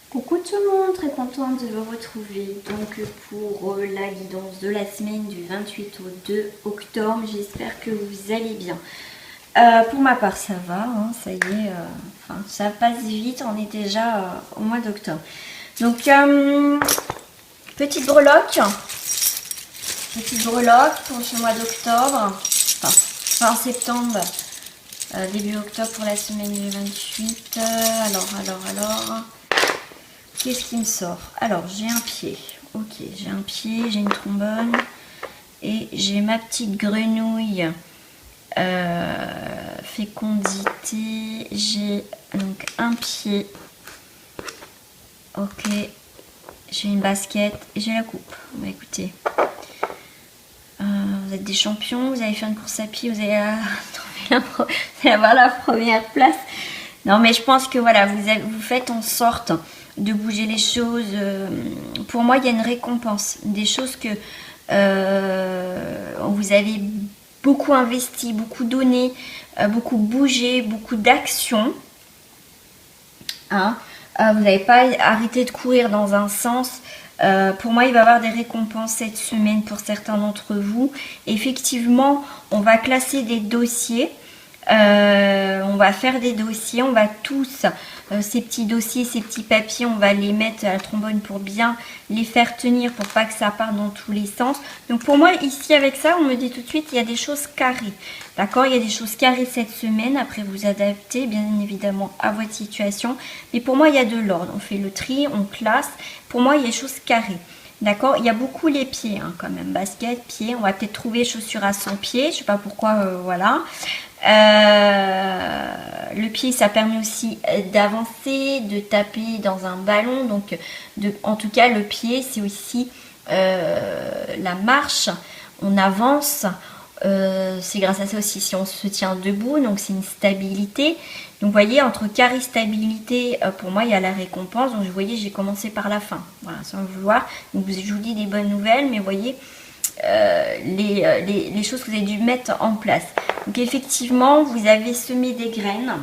Coucou tout le monde, très contente de vous retrouver donc pour la guidance de la semaine du 28 au 2 octobre. J'espère que vous allez bien. Pour ma part ça va, hein, ça y est, enfin, ça passe vite, on est déjà au mois d'octobre. Donc petite breloque pour ce mois d'octobre, enfin fin septembre, début octobre pour la semaine du 28. Alors. Qu'est-ce qui me sort? Alors, j'ai un pied. Ok, j'ai un pied, j'ai une trombone. Et j'ai ma petite grenouille fécondité. J'ai donc un pied. Ok. J'ai une basket et j'ai la coupe. Bah écoutez. Vous êtes des champions, vous allez faire une course à pied, vous allez avoir la première place. Non mais je pense que voilà, vous faites en sorte de bouger les choses. Pour moi, il y a une récompense. Des choses que vous avez beaucoup investi, beaucoup donné, beaucoup bougé, beaucoup d'actions. Hein. Vous n'avez pas arrêté de courir dans un sens. Pour moi, il va y avoir des récompenses cette semaine pour certains d'entre vous. Effectivement, on va classer des dossiers. On va faire des dossiers, on va tous, ces petits dossiers, ces petits papiers, on va les mettre à la trombone pour bien les faire tenir, pour pas que ça parte dans tous les sens. Donc pour moi, ici avec ça, on me dit tout de suite, il y a des choses carrées. D'accord, il y a des choses carrées cette semaine, après vous adaptez bien évidemment à votre situation. Mais pour moi, il y a de l'ordre, on fait le tri, on classe. Pour moi, il y a des choses carrées. D'accord, il y a beaucoup les pieds hein, quand même, basket, pieds, on va peut-être trouver chaussures à 100 pieds, je sais pas pourquoi, voilà. Le pied, ça permet aussi d'avancer, de taper dans un ballon, donc en tout cas le pied, c'est aussi la marche, on avance, c'est grâce à ça aussi si on se tient debout, donc c'est une stabilité. Donc vous voyez, entre carré et stabilité, pour moi il y a la récompense. Donc vous voyez, j'ai commencé par la fin, voilà, sans le vouloir. Donc je vous dis des bonnes nouvelles, mais vous voyez les choses que vous avez dû mettre en place. Donc effectivement, vous avez semé des graines.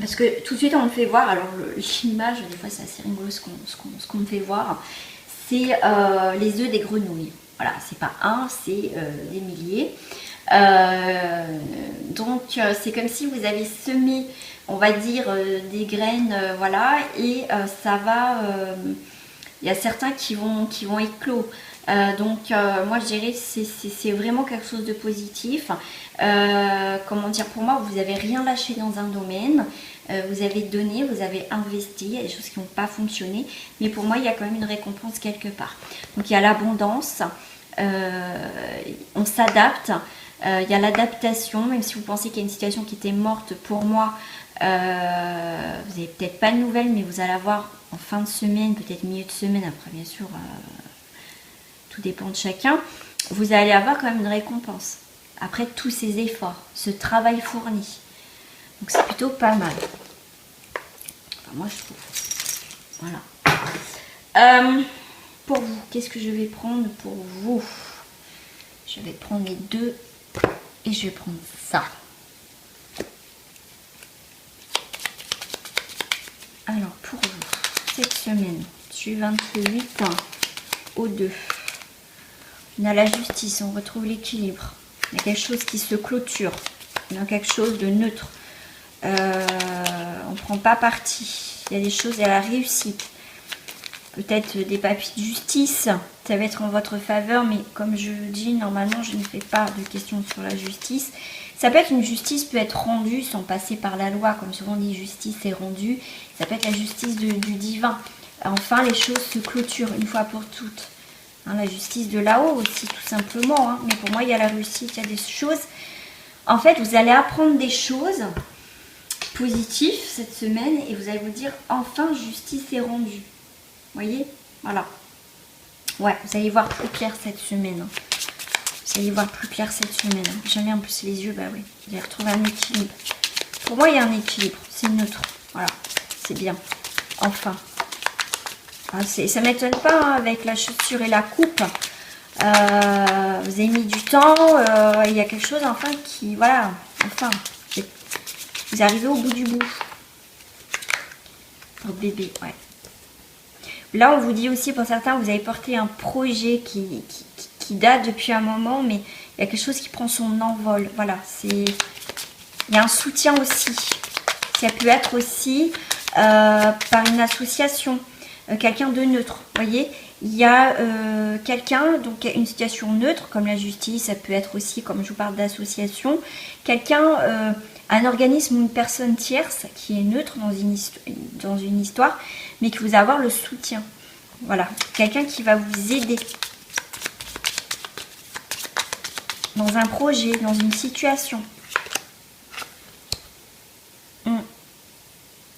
Parce que tout de suite on me fait voir, alors l'image, des fois c'est assez rigolo ce qu'on me fait voir, c'est les œufs des grenouilles. Voilà, c'est pas un, c'est des milliers. Donc c'est comme si vous avez semé, on va dire, des graines, voilà, et ça va, il y a certains qui vont éclore. Donc moi je dirais c'est vraiment quelque chose de positif. Comment dire, pour moi vous n'avez rien lâché dans un domaine. Vous avez donné, vous avez investi, il y a des choses qui n'ont pas fonctionné, mais pour moi il y a quand même une récompense quelque part. Donc il y a l'abondance, on s'adapte, il y a l'adaptation, même si vous pensez qu'il y a une situation qui était morte pour moi, vous n'avez peut-être pas de nouvelles, mais vous allez avoir en fin de semaine, peut-être milieu de semaine, après bien sûr, tout dépend de chacun, vous allez avoir quand même une récompense. Après tous ces efforts, ce travail fourni. Donc c'est plutôt pas mal. Enfin, moi je trouve. Voilà. Pour vous, qu'est-ce que je vais prendre pour vous? Je vais prendre les deux et je vais prendre ça. Alors pour vous, cette semaine, du 28 au 2, on a la justice, on retrouve l'équilibre. Il y a quelque chose qui se clôture. Il y a quelque chose de neutre. On ne prend pas parti. Il y a des choses à la réussite. Peut-être des papiers de justice. Ça va être en votre faveur. Mais comme je dis, normalement, je ne fais pas de questions sur la justice. Ça peut être une justice, peut être rendue sans passer par la loi. Comme souvent on dit, justice est rendue. Ça peut être la justice du divin. Enfin, les choses se clôturent une fois pour toutes. Hein, la justice de là-haut aussi, tout simplement. Hein. Mais pour moi, il y a la réussite. Il y a des choses... En fait, vous allez apprendre des choses positives cette semaine et vous allez vous dire enfin justice est rendue. Vous voyez? Voilà. Ouais, vous allez voir plus clair cette semaine. Hein. Vous allez voir plus clair cette semaine. Hein. Jamais en plus les yeux, bah oui. Vous allez retrouver un équilibre. Pour moi, il y a un équilibre. C'est neutre. Voilà. C'est bien. Enfin. Ah, ça ne m'étonne pas hein, avec la chaussure et la coupe. Vous avez mis du temps, il y a quelque chose enfin qui, voilà, enfin, vous arrivez au bout du bout. Pour bébé, ouais. Là, on vous dit aussi, pour certains, vous avez porté un projet qui date depuis un moment, mais il y a quelque chose qui prend son envol. Voilà, il y a un soutien aussi. Ça peut être aussi par une association, quelqu'un de neutre. Vous voyez, il y a quelqu'un, donc une situation neutre, comme la justice, ça peut être aussi, comme je vous parle d'association, quelqu'un, un organisme ou une personne tierce qui est neutre dans une histoire, mais qui vous va avoir le soutien. Voilà, quelqu'un qui va vous aider dans un projet, dans une situation.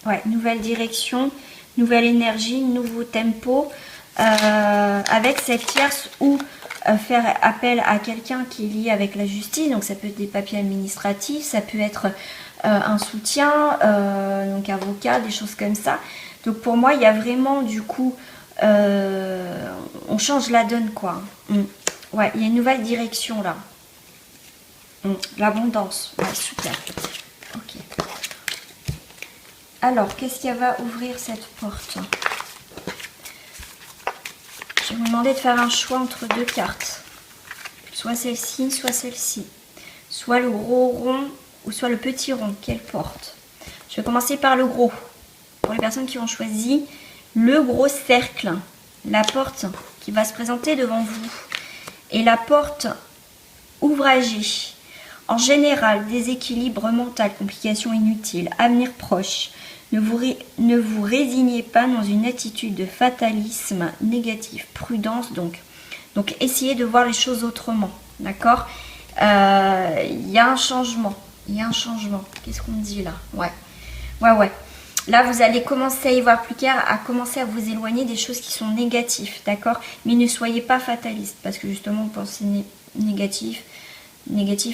Ouais, nouvelle direction, nouvelle énergie, nouveau tempo, avec cette tierce ou faire appel à quelqu'un qui est lié avec la justice. Donc ça peut être des papiers administratifs, ça peut être un soutien, donc avocat, des choses comme ça. Donc pour moi, il y a vraiment du coup, on change la donne quoi. Ouais, il y a une nouvelle direction là. L'abondance, ouais, super. Ok. Alors, qu'est-ce qui va ouvrir cette porte? Je vais vous demander de faire un choix entre deux cartes. Soit celle-ci, soit celle-ci. Soit le gros rond ou soit le petit rond. Quelle porte? Je vais commencer par le gros. Pour les personnes qui ont choisi le gros cercle. La porte qui va se présenter devant vous. Et la porte ouvragée. En général, déséquilibre mental, complications inutiles, avenir proche. Ne vous résignez pas dans une attitude de fatalisme négatif. Prudence donc. Donc essayez de voir les choses autrement. D'accord? Il y a un changement. Il y a un changement. Qu'est-ce qu'on dit là? Ouais. Ouais. Là, vous allez commencer à y voir plus clair, à commencer à vous éloigner des choses qui sont négatives. D'accord? Mais ne soyez pas fataliste. Parce que justement, vous pensez négatif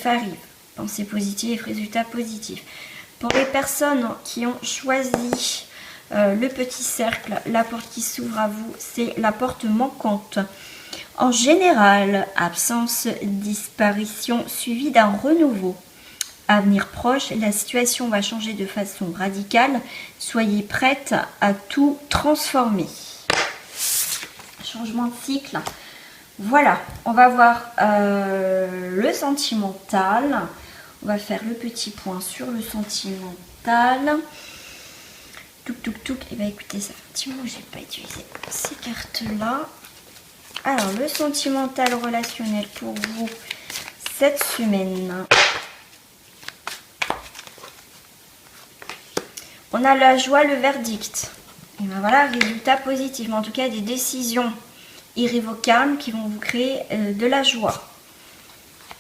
arrive. Pensée positive, résultat positif. Pour les personnes qui ont choisi le petit cercle, la porte qui s'ouvre à vous, c'est la porte manquante. En général, absence, disparition suivie d'un renouveau. Avenir proche, la situation va changer de façon radicale. Soyez prête à tout transformer. Changement de cycle. Voilà, on va voir le sentimental. On va faire le petit point sur le sentimental. Et bien écoutez, ça fait un petit moment que je n'ai pas utilisé ces cartes-là. Alors, le sentimental relationnel pour vous cette semaine. On a la joie, le verdict. Et ben voilà, résultat positif. Mais en tout cas, des décisions irrévocables qui vont vous créer de la joie.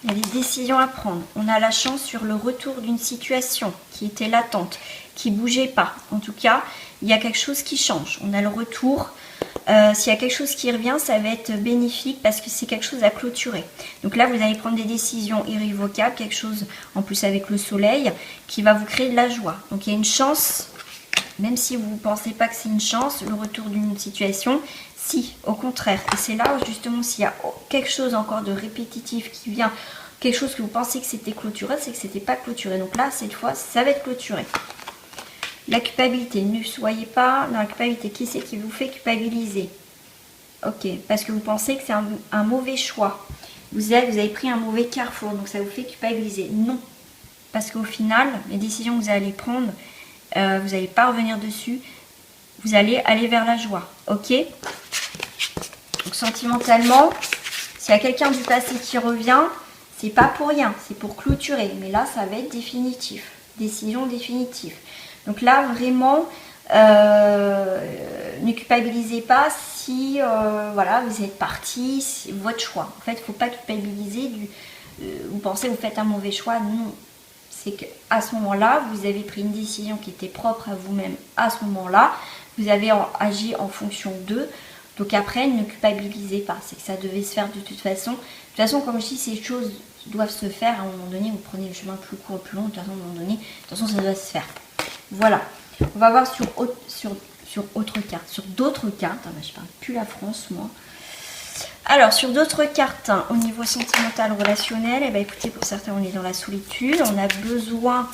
Il y a des décisions à prendre. On a la chance sur le retour d'une situation qui était latente, qui ne bougeait pas. En tout cas, il y a quelque chose qui change. On a le retour. S'il y a quelque chose qui revient, ça va être bénéfique parce que c'est quelque chose à clôturer. Donc là, vous allez prendre des décisions irrévocables, quelque chose en plus avec le soleil, qui va vous créer de la joie. Donc il y a une chance, même si vous ne pensez pas que c'est une chance, le retour d'une situation. Si, au contraire. Et c'est là où justement, s'il y a quelque chose encore de répétitif qui vient, quelque chose que vous pensez que c'était clôturé, c'est que c'était pas clôturé. Donc là, cette fois, ça va être clôturé. La culpabilité, ne soyez pas dans la culpabilité. Qui c'est qui vous fait culpabiliser? Ok, parce que vous pensez que c'est un mauvais choix. Vous avez pris un mauvais carrefour, donc ça vous fait culpabiliser. Non, parce qu'au final, les décisions que vous allez prendre, vous n'allez pas revenir dessus. Vous allez aller vers la joie, ok? Donc sentimentalement, s'il y a quelqu'un du passé qui revient, c'est pas pour rien, c'est pour clôturer. Mais là, ça va être définitif, décision définitive. Donc là, vraiment, ne culpabilisez pas si voilà, vous êtes parti, c'est votre choix. En fait, il ne faut pas culpabiliser. Vous pensez que vous faites un mauvais choix, non. C'est qu'à ce moment-là, vous avez pris une décision qui était propre à vous-même à ce moment-là. Vous avez agi en fonction d'eux. Donc après, ne culpabilisez pas. C'est que ça devait se faire de toute façon. De toute façon, comme je dis, ces choses doivent se faire. À un moment donné, vous prenez le chemin plus court ou plus long. De toute façon, à un moment donné, de toute façon, ça doit se faire. Voilà. On va voir sur autre carte. Sur d'autres cartes. Ah bah, je parle plus la France, moi. Alors, sur d'autres cartes, hein, au niveau sentimental, relationnel, eh ben, écoutez, pour certains, on est dans la solitude. On a besoin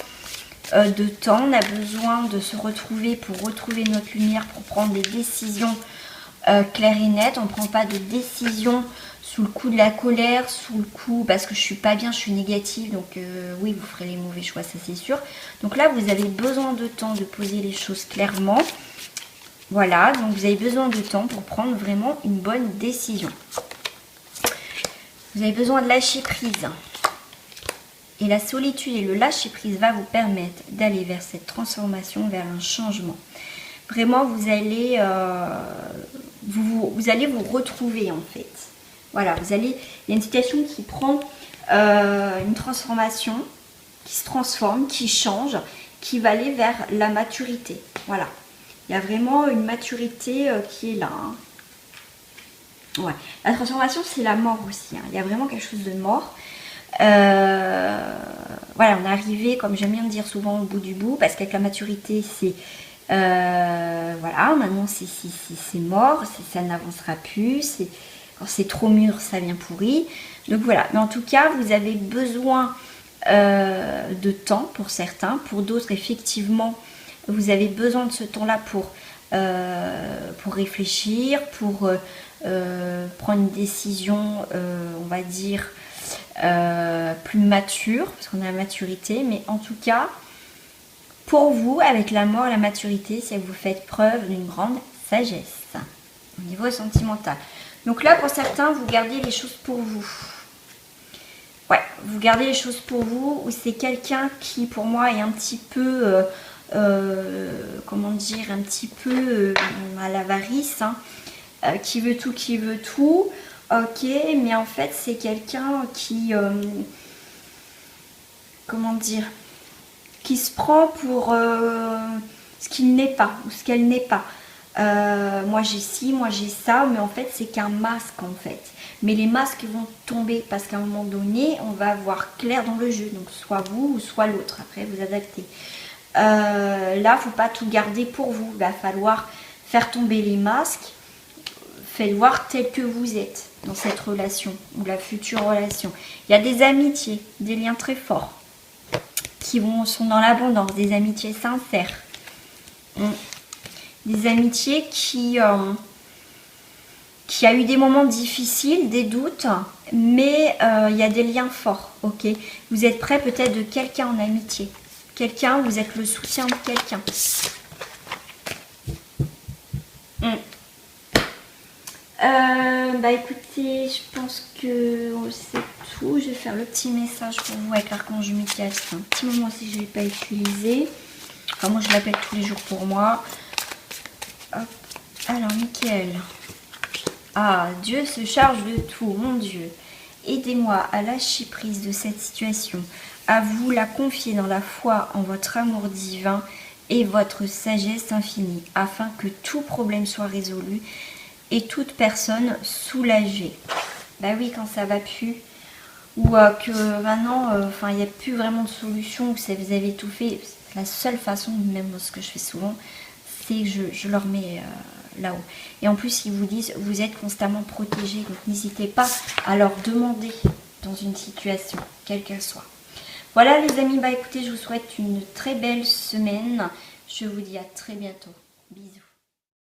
de temps. On a besoin de se retrouver pour retrouver notre lumière, pour prendre des décisions claire et nette. On ne prend pas de décision sous le coup de la colère, sous le coup parce que je suis pas bien, je suis négative. Donc oui, vous ferez les mauvais choix, ça c'est sûr. Donc là, vous avez besoin de temps de poser les choses clairement. Voilà, donc vous avez besoin de temps pour prendre vraiment une bonne décision. Vous avez besoin de lâcher prise. Et la solitude et le lâcher prise va vous permettre d'aller vers cette transformation, vers un changement. Vraiment, vous allez vous retrouver en fait. Voilà, il y a une situation qui prend une transformation, qui se transforme, qui change, qui va aller vers la maturité. Voilà, il y a vraiment une maturité qui est là. Hein. Ouais. La transformation, c'est la mort aussi. Hein. Il y a vraiment quelque chose de mort. Voilà, on est arrivé, comme j'aime bien dire souvent, au bout du bout, parce qu'avec la maturité, c'est voilà, maintenant c'est mort, ça n'avancera plus, quand c'est trop mûr, ça vient pourri. Donc voilà, mais en tout cas, vous avez besoin de temps pour certains, pour d'autres, effectivement, vous avez besoin de ce temps-là pour réfléchir, pour prendre une décision, on va dire, plus mature, parce qu'on a la maturité, mais en tout cas, pour vous, avec la mort et la maturité, c'est que vous faites preuve d'une grande sagesse au niveau sentimental. Donc là, pour certains, vous gardez les choses pour vous. Ouais, vous gardez les choses pour vous, ou c'est quelqu'un qui, pour moi, est un petit peu, comment dire, un petit peu à l'avarice, hein, qui veut tout. Ok, mais en fait, c'est quelqu'un qui, comment dire, qui se prend pour ce qu'il n'est pas ou ce qu'elle n'est pas. Moi j'ai ci, moi j'ai ça, mais en fait c'est qu'un masque en fait. Mais les masques vont tomber parce qu'à un moment donné, on va voir clair dans le jeu. Donc soit vous ou soit l'autre. Après vous adaptez. Là, il ne faut pas tout garder pour vous. Il va falloir faire tomber les masques. Faites voir tel que vous êtes dans cette relation ou la future relation. Il y a des amitiés, des liens très forts qui sont dans l'abondance, des amitiés sincères, des amitiés qui a eu des moments difficiles, des doutes, mais il y a des liens forts, ok. Vous êtes près peut-être de quelqu'un en amitié, quelqu'un, vous êtes le soutien de quelqu'un. Bah écoutez, je pense que c'est tout. Je vais faire le petit message pour vous avec l'archange Michael. C'est un petit moment si je ne l'ai pas utilisé. Enfin, moi je l'appelle tous les jours pour moi. Hop. Alors Michael. Ah, Dieu se charge de tout, mon Dieu. Aidez-moi à lâcher prise de cette situation, à vous la confier dans la foi en votre amour divin et votre sagesse infinie, afin que tout problème soit résolu et toute personne soulagée. Bah oui, quand ça va plus, ou que maintenant, il n'y a plus vraiment de solution, vous avez tout fait, la seule façon, même ce que je fais souvent, c'est que je leur mets là-haut. Et en plus, ils vous disent, vous êtes constamment protégés, donc n'hésitez pas à leur demander dans une situation, quelle qu'elle soit. Voilà les amis, bah écoutez, je vous souhaite une très belle semaine. Je vous dis à très bientôt. Bisous.